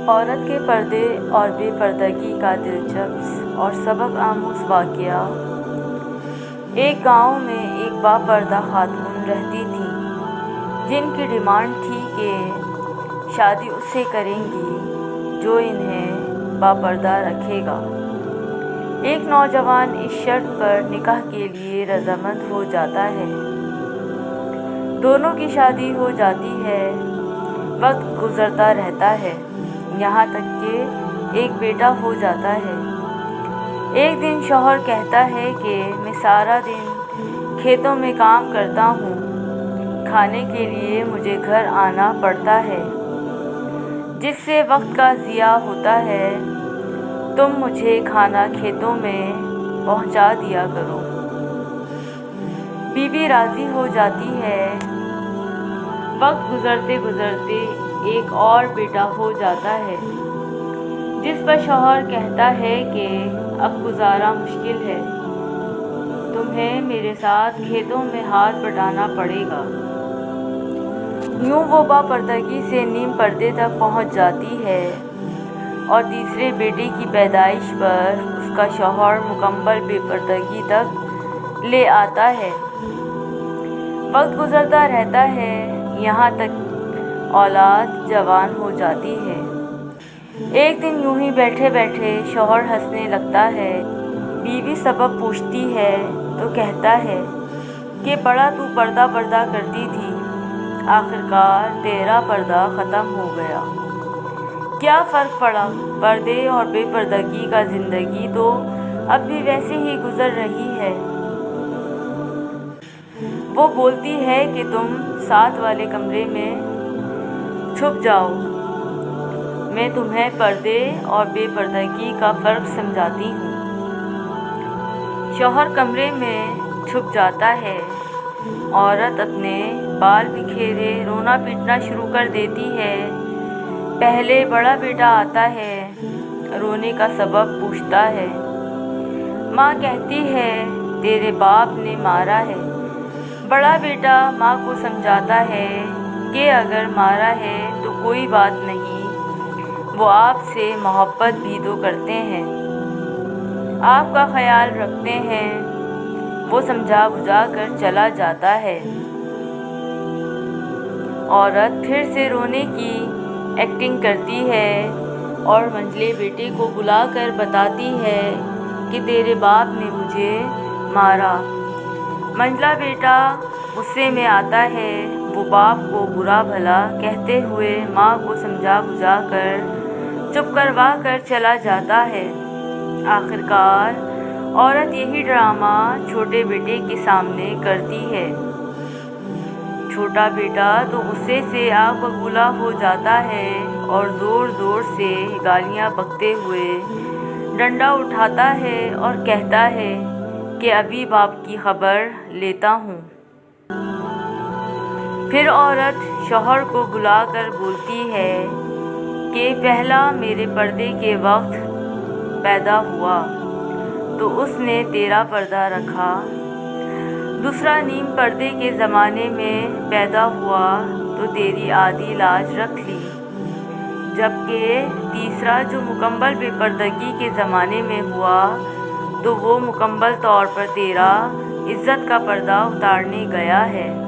عورت کے پردے اور بے پردگی کا دلچسپ اور سبق آموز واقعہ۔ ایک گاؤں میں ایک با پردہ خاتون رہتی تھی جن کی ڈیمانڈ تھی کہ شادی اس سے کریں گی جو انہیں با پردہ رکھے گا۔ ایک نوجوان اس شرط پر نکاح کے لیے رضامند ہو جاتا ہے۔ دونوں کی شادی ہو جاتی ہے۔ وقت گزرتا رہتا ہے یہاں تک کہ ایک بیٹا ہو جاتا ہے۔ ایک دن شوہر کہتا ہے کہ میں سارا دن کھیتوں میں کام کرتا ہوں، کھانے کے لیے مجھے گھر آنا پڑتا ہے جس سے وقت کا ضیاع ہوتا ہے، تم مجھے کھانا کھیتوں میں پہنچا دیا کرو۔ بیوی راضی ہو جاتی ہے۔ وقت گزرتے گزرتے ایک اور بیٹا ہو جاتا ہے جس پر شوہر کہتا ہے کہ اب گزارا مشکل ہے، تمہیں میرے ساتھ کھیتوں میں ہاتھ بٹانا پڑے گا۔ یوں وہ با پردگی سے نیم پردے تک پہنچ جاتی ہے اور تیسرے بیٹے کی پیدائش پر اس کا شوہر مکمل بے پردگی تک لے آتا ہے۔ وقت گزرتا رہتا ہے یہاں تک اولاد جوان ہو جاتی ہے۔ ایک دن یوں ہی بیٹھے بیٹھے شوہر ہنسنے لگتا ہے۔ بیوی سبب پوچھتی ہے تو کہتا ہے کہ بڑا تو پردہ کرتی تھی، آخرکار تیرا پردہ ختم ہو گیا۔ کیا فرق پڑا، پردے اور بے پردگی کا زندگی تو اب بھی ویسے ہی گزر رہی ہے۔ وہ بولتی ہے کہ تم ساتھ والے کمرے میں چھپ جاؤ، میں تمہیں پردے اور بے پردگی کا فرق سمجھاتی ہوں۔ شوہر کمرے میں چھپ جاتا ہے۔ عورت اپنے بال بکھیرے رونا پیٹنا شروع کر دیتی ہے۔ پہلے بڑا بیٹا آتا ہے، رونے کا سبب پوچھتا ہے۔ ماں کہتی ہے تیرے باپ نے مارا ہے۔ بڑا بیٹا ماں کو سمجھاتا ہے کہ اگر مارا ہے تو کوئی بات نہیں، وہ آپ سے محبت بھی تو کرتے ہیں، آپ کا خیال رکھتے ہیں۔ وہ سمجھا بجھا کر چلا جاتا ہے۔ عورت پھر سے رونے کی ایکٹنگ کرتی ہے اور منجلے بیٹے کو بلا کر بتاتی ہے کہ تیرے باپ نے مجھے مارا۔ منجلا بیٹا غصے میں آتا ہے۔ وہ باپ کو برا بھلا کہتے ہوئے ماں کو سمجھا بجھا کر چپ کروا کر چلا جاتا ہے۔ آخرکار عورت یہی ڈرامہ چھوٹے بیٹے کے سامنے کرتی ہے۔ چھوٹا بیٹا تو غصے سے آگ ببولا ہو جاتا ہے اور زور زور سے گالیاں بکتے ہوئے ڈنڈا اٹھاتا ہے اور کہتا ہے کہ ابھی باپ کی خبر لیتا ہوں۔ پھر عورت شوہر کو بلا کر بولتی ہے کہ پہلا میرے پردے کے وقت پیدا ہوا تو اس نے تیرا پردہ رکھا، دوسرا نیم پردے کے زمانے میں پیدا ہوا تو تیری آدھی لاج رکھ لی، جبکہ تیسرا جو مکمل بے پردگی کے زمانے میں ہوا تو وہ مکمل طور پر تیرا عزت کا پردہ اتارنے گیا ہے۔